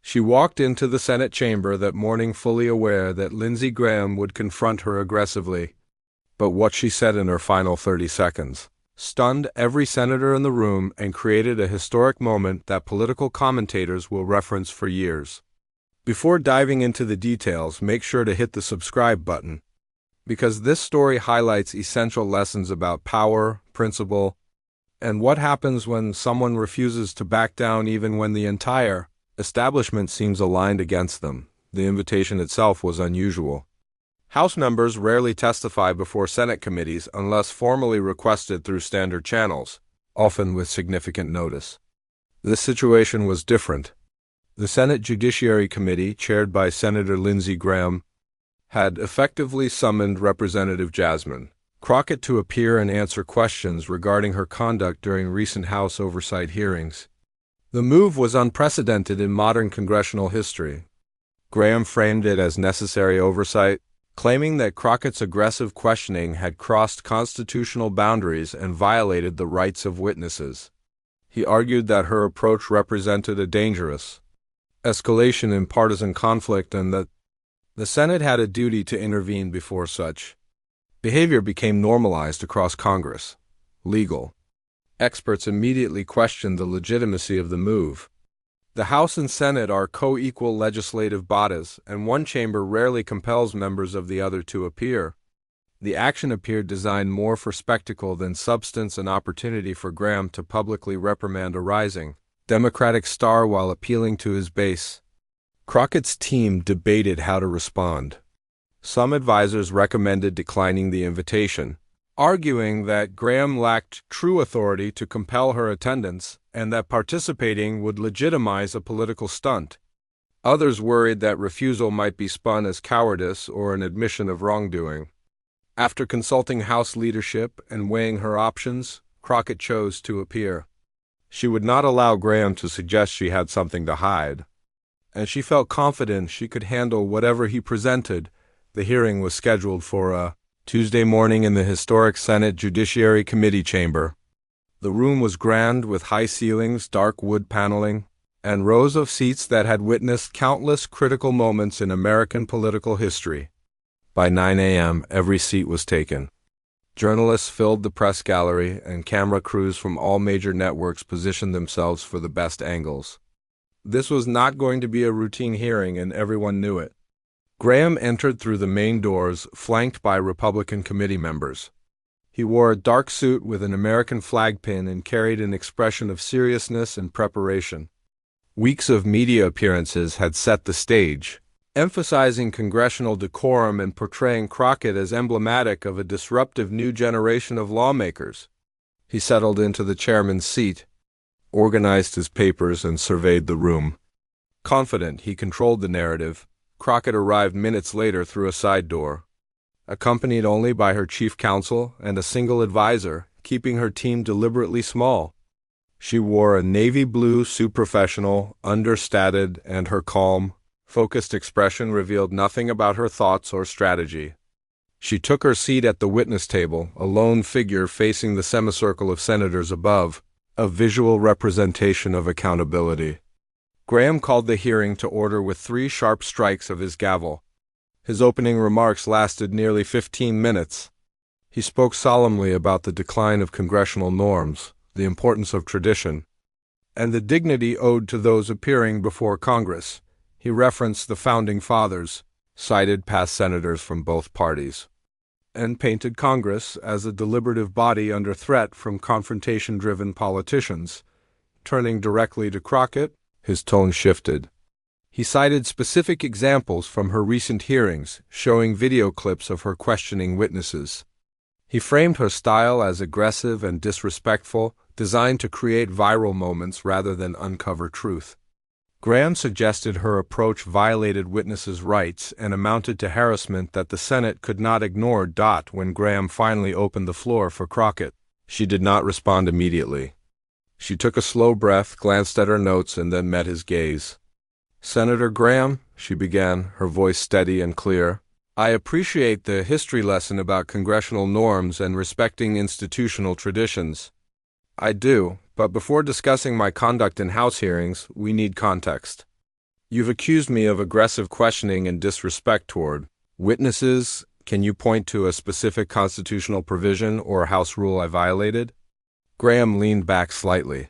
She walked into the Senate chamber that morning fully aware that Lindsey Graham would confront her aggressively. But what she said in her final 30 seconds stunned every senator in the room and created a historic moment that political commentators will reference for years. Before diving into the details, make sure to hit the subscribe button, because this story highlights essential lessons about power, principle, and what happens when someone refuses to back down even when the entire establishment seems aligned against them. The invitation itself was unusual. House members rarely testify before Senate committees unless formally requested through standard channels, often with significant notice. This situation was different. The Senate Judiciary Committee, chaired by Senator Lindsey Graham, had effectively summoned Representative Jasmine Crockett to appear and answer questions regarding her conduct during recent House oversight hearings. The move was unprecedented in modern congressional history. Graham framed it as necessary oversight, claiming that Crockett's aggressive questioning had crossed constitutional boundaries and violated the rights of witnesses. He argued that her approach represented a dangerous escalation in partisan conflict and that the Senate had a duty to intervene before such behavior became normalized across Congress. Legal experts immediately questioned the legitimacy of the move. The House and Senate are co-equal legislative bodies, and one chamber rarely compels members of the other to appear. The action appeared designed more for spectacle than substance, an opportunity for Graham to publicly reprimand a rising Democratic star while appealing to his base. Crockett's team debated how to respond. Some advisors recommended declining the invitation, arguing that Graham lacked true authority to compel her attendance and that participating would legitimize a political stunt. Others worried that refusal might be spun as cowardice or an admission of wrongdoing. After consulting House leadership and weighing her options, Crockett chose to appear. She would not allow Graham to suggest she had something to hide, and she felt confident she could handle whatever he presented. The hearing was scheduled for a Tuesday morning in the historic Senate Judiciary Committee chamber. The room was grand, with high ceilings, dark wood paneling, and rows of seats that had witnessed countless critical moments in American political history. By 9 a.m., every seat was taken. Journalists filled the press gallery, and camera crews from all major networks positioned themselves for the best angles. This was not going to be a routine hearing, and everyone knew it. Graham entered through the main doors, flanked by Republican committee members. He wore a dark suit with an American flag pin and carried an expression of seriousness and preparation. Weeks of media appearances had set the stage, emphasizing congressional decorum and portraying Crockett as emblematic of a disruptive new generation of lawmakers. He settled into the chairman's seat, organized his papers, and surveyed the room. Confident he controlled the narrative, Crockett arrived minutes later through a side door, accompanied only by her chief counsel and a single advisor, keeping her team deliberately small. She wore a navy blue suit, professional, understated, and her calm, focused expression revealed nothing about her thoughts or strategy. She took her seat at the witness table, a lone figure facing the semicircle of senators above, a visual representation of accountability. Graham called the hearing to order with 3 sharp strikes of his gavel. His opening remarks lasted nearly 15 minutes. He spoke solemnly about the decline of congressional norms, the importance of tradition, and the dignity owed to those appearing before Congress. He referenced the Founding Fathers, cited past senators from both parties, and painted Congress as a deliberative body under threat from confrontation-driven politicians. Turning directly to Crockett, his tone shifted. He cited specific examples from her recent hearings, showing video clips of her questioning witnesses. He framed her style as aggressive and disrespectful, designed to create viral moments rather than uncover truth. Graham suggested her approach violated witnesses' rights and amounted to harassment that the Senate could not ignore. When Graham finally opened the floor for Crockett, she did not respond immediately. She took a slow breath, glanced at her notes, and then met his gaze. "Senator Graham," she began, her voice steady and clear, "I appreciate the history lesson about congressional norms and respecting institutional traditions. I do, but before discussing my conduct in House hearings, we need context. You've accused me of aggressive questioning and disrespect toward witnesses. Can you point to a specific constitutional provision or House rule I violated? Graham leaned back slightly.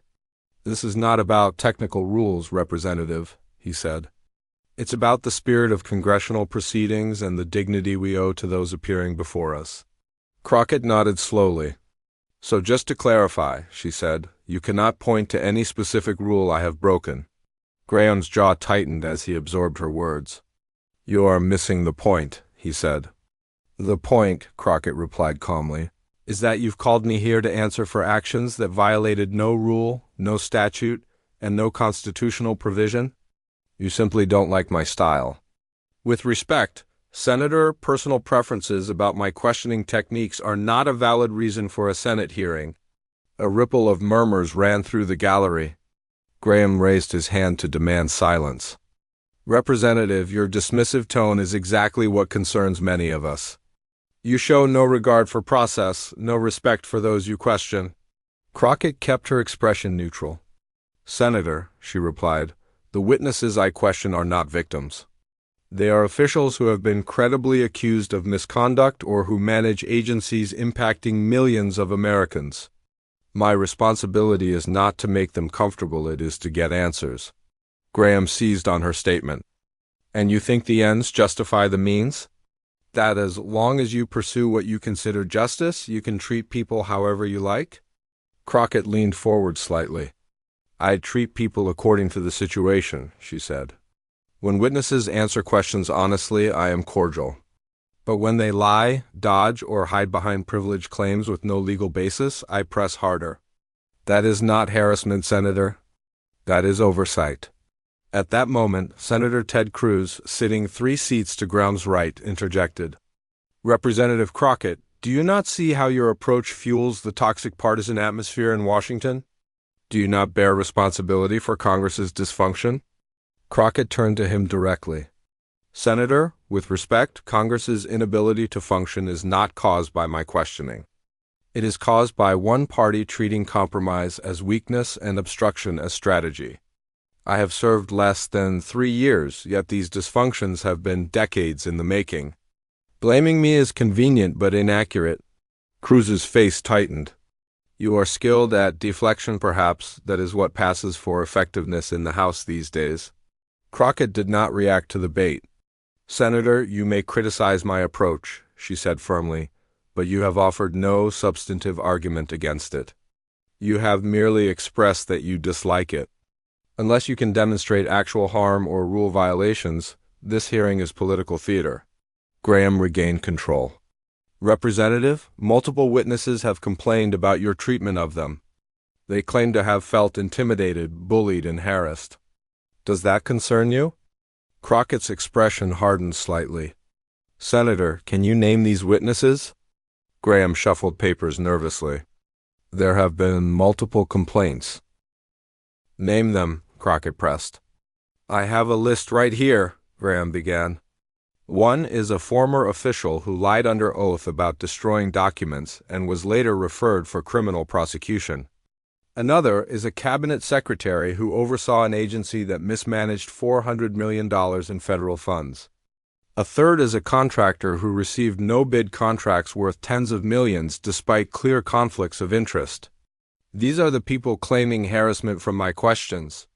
This is not about technical rules, Representative, he said. It's about the spirit of congressional proceedings and the dignity we owe to those appearing before us. Crockett nodded slowly. So just to clarify, she said, you cannot point to any specific rule I have broken. Graham's jaw tightened as he absorbed her words. You are missing the point, he said. The point, Crockett replied calmly, is that you've called me here to answer for actions that violated no rule, no statute, and no constitutional provision. You simply don't like my style. With respect, Senator, personal preferences about my questioning techniques are not a valid reason for a Senate hearing. A ripple of murmurs ran through the gallery. Graham raised his hand to demand silence. Representative, your dismissive tone is exactly what concerns many of us. You show no regard for process, no respect for those you question. Crockett kept her expression neutral. Senator, she replied, the witnesses I question are not victims. They are officials who have been credibly accused of misconduct or who manage agencies impacting millions of Americans. My responsibility is not to make them comfortable, it is to get answers. Graham seized on her statement. And you think the ends justify the means? That as long as you pursue what you consider justice, you can treat people however you like? Crockett leaned forward slightly. I treat people according to the situation, she said. When witnesses answer questions honestly, I am cordial. But when they lie, dodge, or hide behind privilege claims with no legal basis, I press harder. That is not harassment, Senator. That is oversight. At that moment, Senator Ted Cruz, sitting 3 seats to Graham's right, interjected. Representative Crockett, do you not see how your approach fuels the toxic partisan atmosphere in Washington? Do you not bear responsibility for Congress's dysfunction? Crockett turned to him directly. Senator, with respect, Congress's inability to function is not caused by my questioning. It is caused by one party treating compromise as weakness and obstruction as strategy. I have served less than 3 years, yet these dysfunctions have been decades in the making. Blaming me is convenient but inaccurate. Cruz's face tightened. You are skilled at deflection, perhaps. That is what passes for effectiveness in the House these days. Crockett did not react to the bait. Senator, you may criticize my approach, she said firmly, but you have offered no substantive argument against it. You have merely expressed that you dislike it. Unless you can demonstrate actual harm or rule violations, this hearing is political theater. Graham regained control. Representative, multiple witnesses have complained about your treatment of them. They claim to have felt intimidated, bullied, and harassed. Does that concern you? Crockett's expression hardened slightly. Senator, can you name these witnesses? Graham shuffled papers nervously. There have been multiple complaints. Name them, Crockett pressed. I have a list right here, Graham began. One is a former official who lied under oath about destroying documents and was later referred for criminal prosecution. Another is a cabinet secretary who oversaw an agency that mismanaged $400 million in federal funds. A third is a contractor who received no-bid contracts worth tens of millions despite clear conflicts of interest. These are the people claiming harassment from my questions.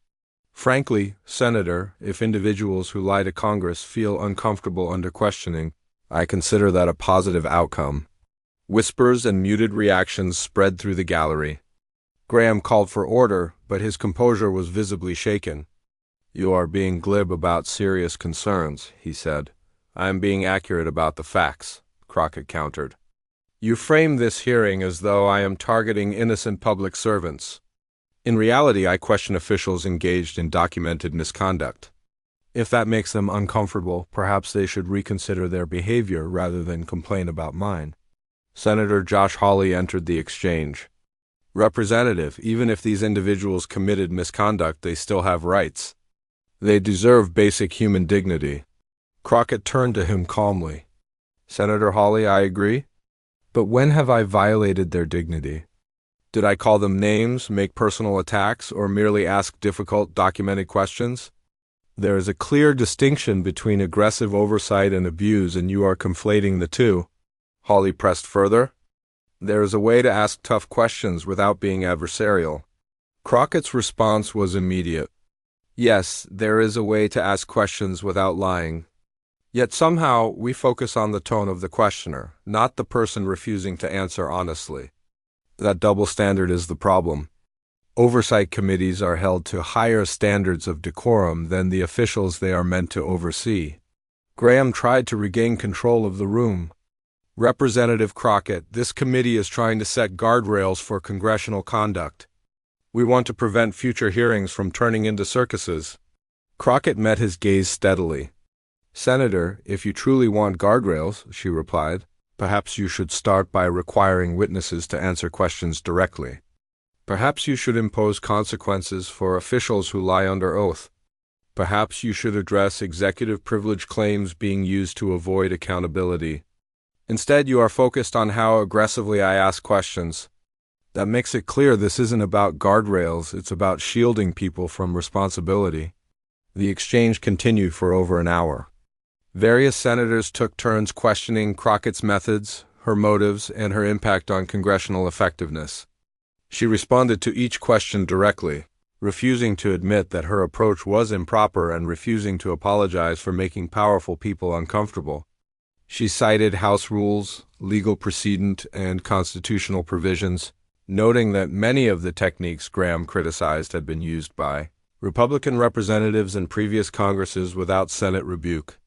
Frankly, Senator, if individuals who lie to Congress feel uncomfortable under questioning, I consider that a positive outcome. Whispers and muted reactions spread through the gallery. Graham called for order, but his composure was visibly shaken. You are being glib about serious concerns, he said. I am being accurate about the facts, Crockett countered. You frame this hearing as though I am targeting innocent public servants. In reality, I question officials engaged in documented misconduct. If that makes them uncomfortable, perhaps they should reconsider their behavior rather than complain about mine. Senator Josh Hawley entered the exchange. Representative, even if these individuals committed misconduct, they still have rights. They deserve basic human dignity. Crockett turned to him calmly. Senator Hawley, I agree. But when have I violated their dignity? Did I call them names, make personal attacks, or merely ask difficult, documented questions? There is a clear distinction between aggressive oversight and abuse, and you are conflating the two. Hawley pressed further. There is a way to ask tough questions without being adversarial. Crockett's response was immediate. Yes, there is a way to ask questions without lying. Yet somehow we focus on the tone of the questioner, not the person refusing to answer honestly. That double standard is the problem. Oversight committees are held to higher standards of decorum than the officials they are meant to oversee. Graham tried to regain control of the room. Representative Crockett, this committee is trying to set guardrails for congressional conduct. We want to prevent future hearings from turning into circuses. Crockett met his gaze steadily. Senator, if you truly want guardrails, she replied, perhaps you should start by requiring witnesses to answer questions directly. Perhaps you should impose consequences for officials who lie under oath. Perhaps you should address executive privilege claims being used to avoid accountability. Instead, you are focused on how aggressively I ask questions. That makes it clear this isn't about guardrails, it's about shielding people from responsibility. The exchange continued for over an hour. Various senators took turns questioning Crockett's methods, her motives, and her impact on congressional effectiveness. She responded to each question directly, refusing to admit that her approach was improper and refusing to apologize for making powerful people uncomfortable. She cited House rules, legal precedent, and constitutional provisions, noting that many of the techniques Graham criticized had been used by Republican representatives in previous Congresses without Senate rebuke.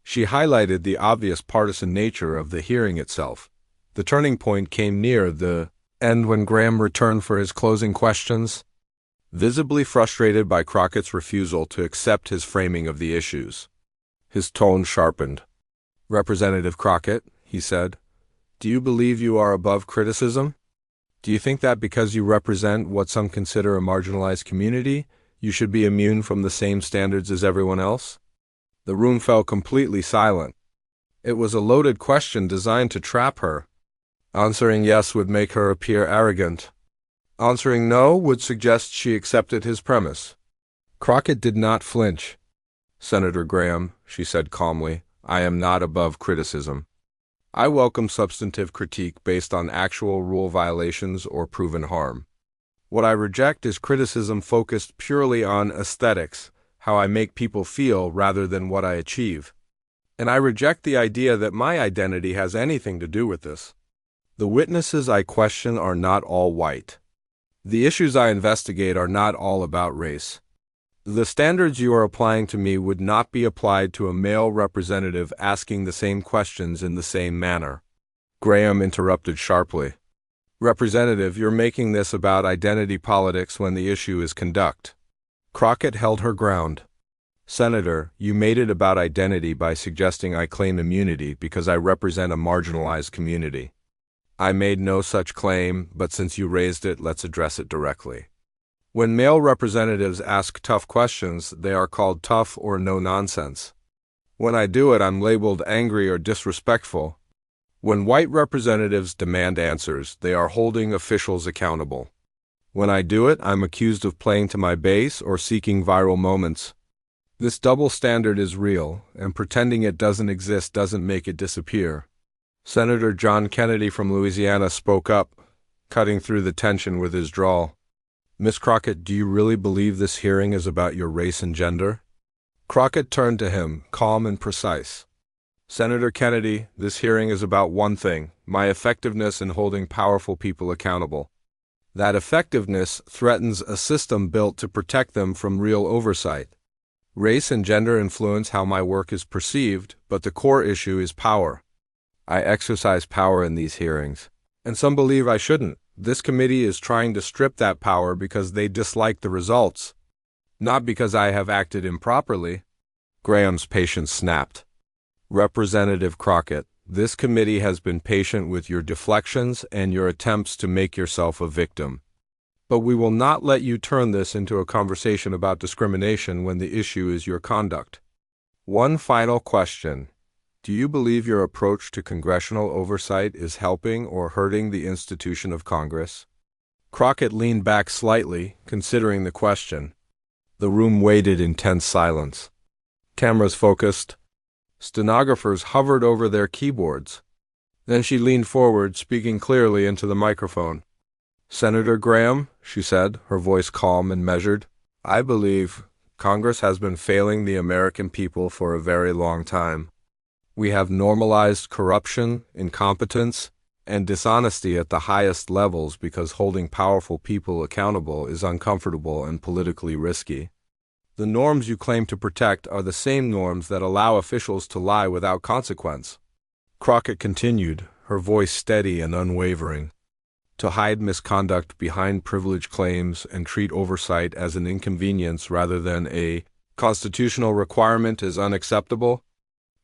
She highlighted the obvious partisan nature of the hearing itself. The turning point came near the end when Graham returned for his closing questions, visibly frustrated by Crockett's refusal to accept his framing of the issues. His tone sharpened. Representative Crockett, he said, do you believe you are above criticism? Do you think that because you represent what some consider a marginalized community, you should be immune from the same standards as everyone else? The room fell completely silent. It was a loaded question designed to trap her. Answering yes would make her appear arrogant. Answering no would suggest she accepted his premise. Crockett did not flinch. Senator Graham, she said calmly, I am not above criticism. I welcome substantive critique based on actual rule violations or proven harm. What I reject is criticism focused purely on aesthetics, how I make people feel rather than what I achieve. And I reject the idea that my identity has anything to do with this. The witnesses I question are not all white. The issues I investigate are not all about race. The standards you are applying to me would not be applied to a male representative asking the same questions in the same manner. Graham interrupted sharply. Representative, you're making this about identity politics when the issue is conduct. Crockett held her ground. Senator, you made it about identity by suggesting I claim immunity because I represent a marginalized community. I made no such claim, but since you raised it, let's address it directly. When male representatives ask tough questions, they are called tough or no-nonsense. When I do it, I'm labeled angry or disrespectful. When white representatives demand answers, they are holding officials accountable. When I do it, I'm accused of playing to my base or seeking viral moments. This double standard is real, and pretending it doesn't exist doesn't make it disappear. Senator John Kennedy from Louisiana spoke up, cutting through the tension with his drawl. Miss Crockett, do you really believe this hearing is about your race and gender? Crockett turned to him, calm and precise. Senator Kennedy, this hearing is about one thing, my effectiveness in holding powerful people accountable. That effectiveness threatens a system built to protect them from real oversight. Race and gender influence how my work is perceived, but the core issue is power. I exercise power in these hearings, and some believe I shouldn't. This committee is trying to strip that power because they dislike the results, not because I have acted improperly. Graham's patience snapped. Representative Crockett, this committee has been patient with your deflections and your attempts to make yourself a victim. But we will not let you turn this into a conversation about discrimination when the issue is your conduct. One final question. Do you believe your approach to congressional oversight is helping or hurting the institution of Congress? Crockett leaned back slightly, considering the question. The room waited in tense silence. Cameras focused. Stenographers hovered over their keyboards. Then she leaned forward, speaking clearly into the microphone. "Senator Graham," she said, her voice calm and measured, "I believe Congress has been failing the American people for a very long time. We have normalized corruption, incompetence, and dishonesty at the highest levels because holding powerful people accountable is uncomfortable and politically risky. The norms you claim to protect are the same norms that allow officials to lie without consequence." Crockett continued, her voice steady and unwavering. "To hide misconduct behind privilege claims and treat oversight as an inconvenience rather than a constitutional requirement is unacceptable.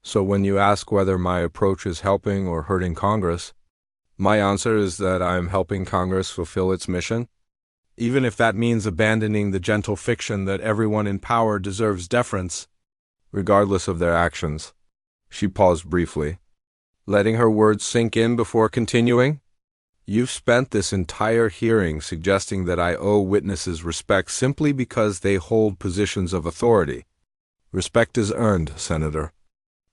So when you ask whether my approach is helping or hurting Congress, my answer is that I am helping Congress fulfill its mission, even if that means abandoning the gentle fiction that everyone in power deserves deference, regardless of their actions." She paused briefly, letting her words sink in before continuing. "You've spent this entire hearing suggesting that I owe witnesses respect simply because they hold positions of authority. Respect is earned, Senator.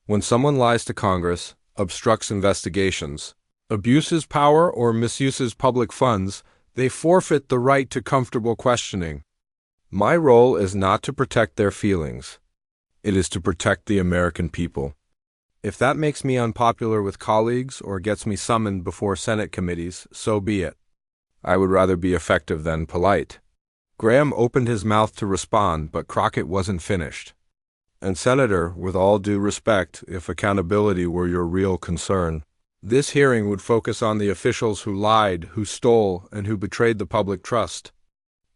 When someone lies to Congress, obstructs investigations, abuses power, or misuses public funds, they forfeit the right to comfortable questioning. My role is not to protect their feelings. It is to protect the American people. If that makes me unpopular with colleagues or gets me summoned before Senate committees, so be it. I would rather be effective than polite." Graham opened his mouth to respond, but Crockett wasn't finished. "And Senator, with all due respect, if accountability were your real concern, this hearing would focus on the officials who lied, who stole, and who betrayed the public trust.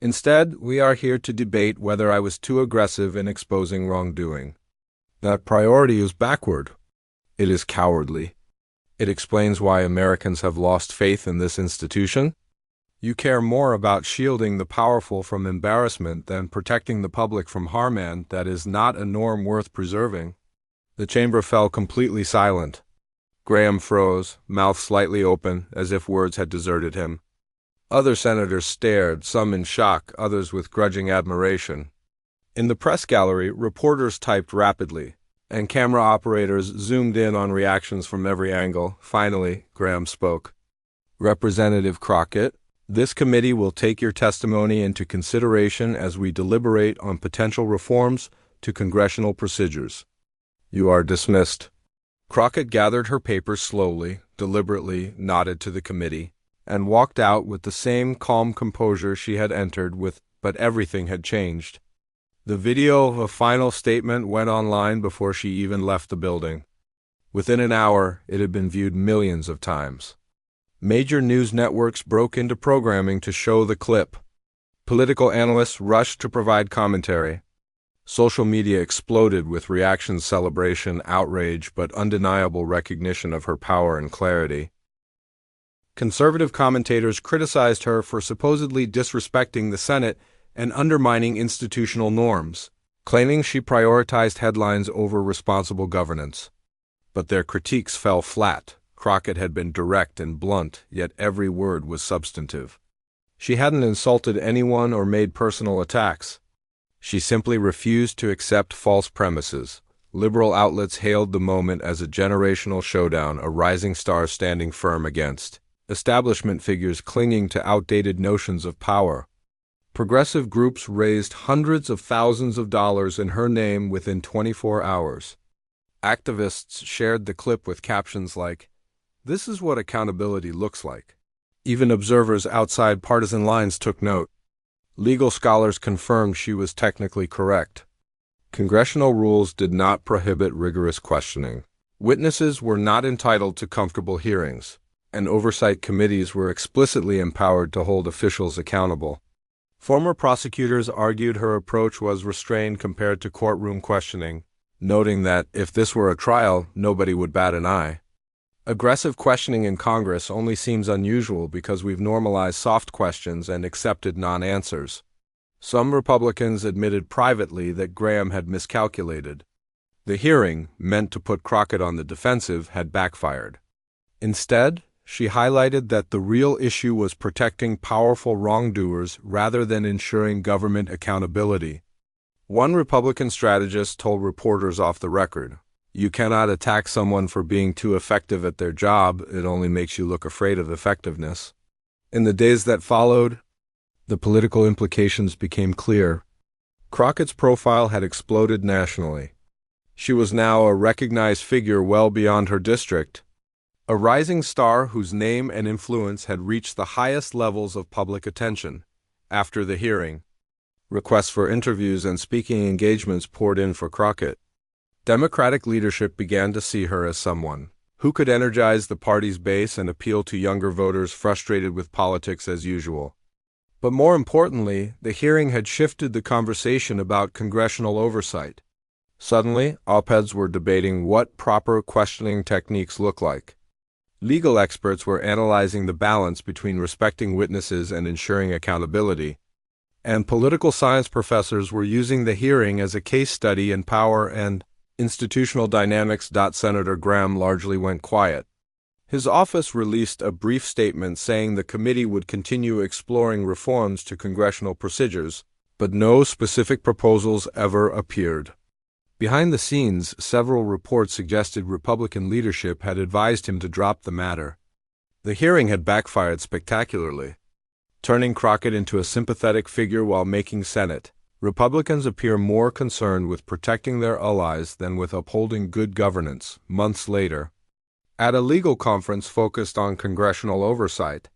Instead, we are here to debate whether I was too aggressive in exposing wrongdoing. That priority is backward. It is cowardly. It explains why Americans have lost faith in this institution. You care more about shielding the powerful from embarrassment than protecting the public from harm, and that is not a norm worth preserving." The chamber fell completely silent. Graham froze, mouth slightly open, as if words had deserted him. Other senators stared, some in shock, others with grudging admiration. In the press gallery, reporters typed rapidly, and camera operators zoomed in on reactions from every angle. Finally, Graham spoke. "Representative Crockett, this committee will take your testimony into consideration as we deliberate on potential reforms to congressional procedures. You are dismissed." Crockett gathered her papers slowly, deliberately, nodded to the committee, and walked out with the same calm composure she had entered with, but everything had changed. The video of a final statement went online before she even left the building. Within an hour, it had been viewed millions of times. Major news networks broke into programming to show the clip. Political analysts rushed to provide commentary. Social media exploded with reactions, celebration, outrage, but undeniable recognition of her power and clarity. Conservative commentators criticized her for supposedly disrespecting the Senate and undermining institutional norms, claiming she prioritized headlines over responsible governance. But their critiques fell flat. Crockett had been direct and blunt, yet every word was substantive. She hadn't insulted anyone or made personal attacks. She simply refused to accept false premises. Liberal outlets hailed the moment as a generational showdown, a rising star standing firm against establishment figures clinging to outdated notions of power. Progressive groups raised hundreds of thousands of dollars in her name within 24 hours. Activists shared the clip with captions like, "This is what accountability looks like." Even observers outside partisan lines took note. Legal scholars confirmed she was technically correct. Congressional rules did not prohibit rigorous questioning. Witnesses were not entitled to comfortable hearings, and oversight committees were explicitly empowered to hold officials accountable. Former prosecutors argued her approach was restrained compared to courtroom questioning, noting that if this were a trial, nobody would bat an eye. Aggressive questioning in Congress only seems unusual because we've normalized soft questions and accepted non-answers. Some Republicans admitted privately that Graham had miscalculated. The hearing, meant to put Crockett on the defensive, had backfired. Instead, she highlighted that the real issue was protecting powerful wrongdoers rather than ensuring government accountability. One Republican strategist told reporters off the record, "You cannot attack someone for being too effective at their job. It only makes you look afraid of effectiveness." In the days that followed, the political implications became clear. Crockett's profile had exploded nationally. She was now a recognized figure well beyond her district, a rising star whose name and influence had reached the highest levels of public attention. After the hearing, requests for interviews and speaking engagements poured in for Crockett. Democratic leadership began to see her as someone who could energize the party's base and appeal to younger voters frustrated with politics as usual. But more importantly, the hearing had shifted the conversation about congressional oversight. Suddenly, op-eds were debating what proper questioning techniques look like. Legal experts were analyzing the balance between respecting witnesses and ensuring accountability. And political science professors were using the hearing as a case study in power and institutional dynamics. Senator Graham largely went quiet. His office released a brief statement saying the committee would continue exploring reforms to congressional procedures, but no specific proposals ever appeared. Behind the scenes, several reports suggested Republican leadership had advised him to drop the matter. The hearing had backfired spectacularly, turning Crockett into a sympathetic figure while making Senate. Republicans appear more concerned with protecting their allies than with upholding good governance. Months later, at a legal conference focused on congressional oversight,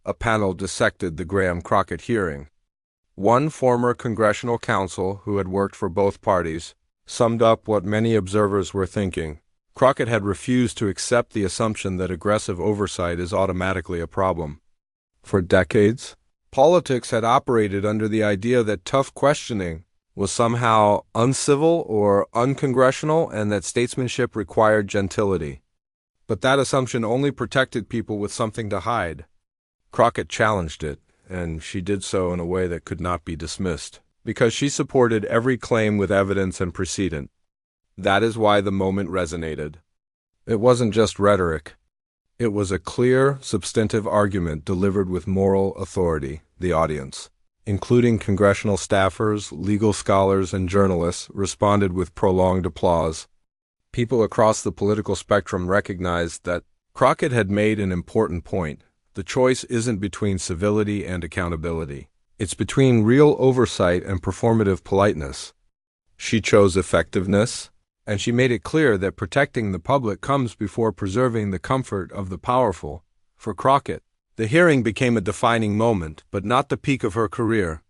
a panel dissected the Graham-Crockett hearing. One former congressional counsel who had worked for both parties summed up what many observers were thinking. Crockett had refused to accept the assumption that aggressive oversight is automatically a problem. For decades, politics had operated under the idea that tough questioning was somehow uncivil or uncongressional and that statesmanship required gentility. But that assumption only protected people with something to hide. Crockett challenged it, and she did so in a way that could not be dismissed, because she supported every claim with evidence and precedent. That is why the moment resonated. It wasn't just rhetoric. It was a clear, substantive argument delivered with moral authority. The audience, including congressional staffers, legal scholars, and journalists, responded with prolonged applause. People across the political spectrum recognized that Crockett had made an important point. The choice isn't between civility and accountability. It's between real oversight and performative politeness. She chose effectiveness, and she made it clear that protecting the public comes before preserving the comfort of the powerful. For Crockett, the hearing became a defining moment, but not the peak of her career.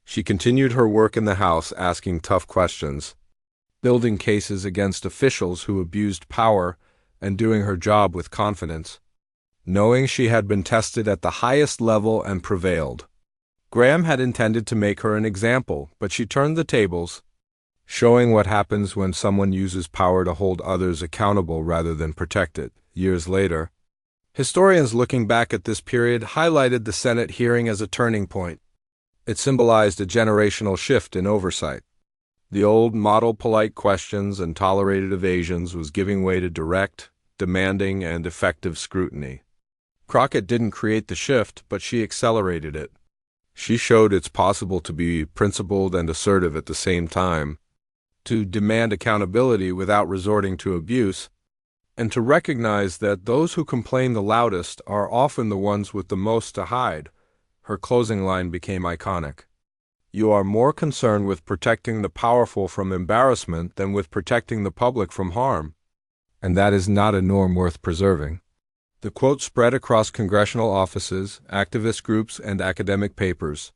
She continued her work in the House, asking tough questions, building cases against officials who abused power, and doing her job with confidence, knowing she had been tested at the highest level and prevailed. Graham had intended to make her an example, but she turned the tables, showing what happens when someone uses power to hold others accountable rather than protect it. Years later, historians looking back at this period highlighted the Senate hearing as a turning point. It symbolized a generational shift in oversight. The old model polite questions and tolerated evasions was giving way to direct, demanding, and effective scrutiny. Crockett didn't create the shift, but she accelerated it. She showed it's possible to be principled and assertive at the same time, to demand accountability without resorting to abuse, and to recognize that those who complain the loudest are often the ones with the most to hide. Her closing line became iconic. "You are more concerned with protecting the powerful from embarrassment than with protecting the public from harm." And that is not a norm worth preserving. The quote spread across congressional offices, activist groups, and academic papers.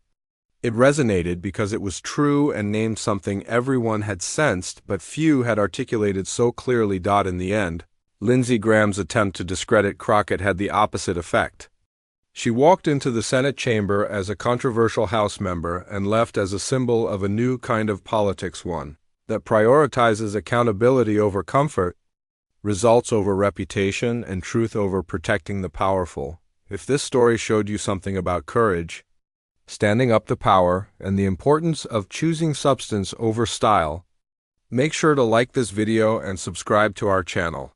It resonated because it was true and named something everyone had sensed, but few had articulated so clearly. In the end, Lindsey Graham's attempt to discredit Crockett had the opposite effect. She walked into the Senate chamber as a controversial House member and left as a symbol of a new kind of politics, one that prioritizes accountability over comfort, results over reputation, and truth over protecting the powerful. If this story showed you something about courage, standing up to power, and the importance of choosing substance over style, make sure to like this video and subscribe to our channel.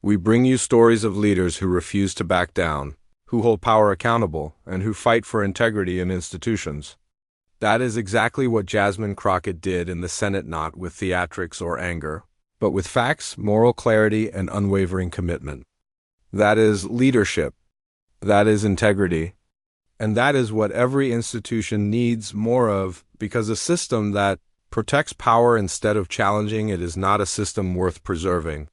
We bring you stories of leaders who refuse to back down, who hold power accountable, and who fight for integrity in institutions. That is exactly what Jasmine Crockett did in the Senate, not with theatrics or anger, but with facts, moral clarity, and unwavering commitment. That is leadership. That is integrity. And that is what every institution needs more of, because a system that protects power instead of challenging it is not a system worth preserving.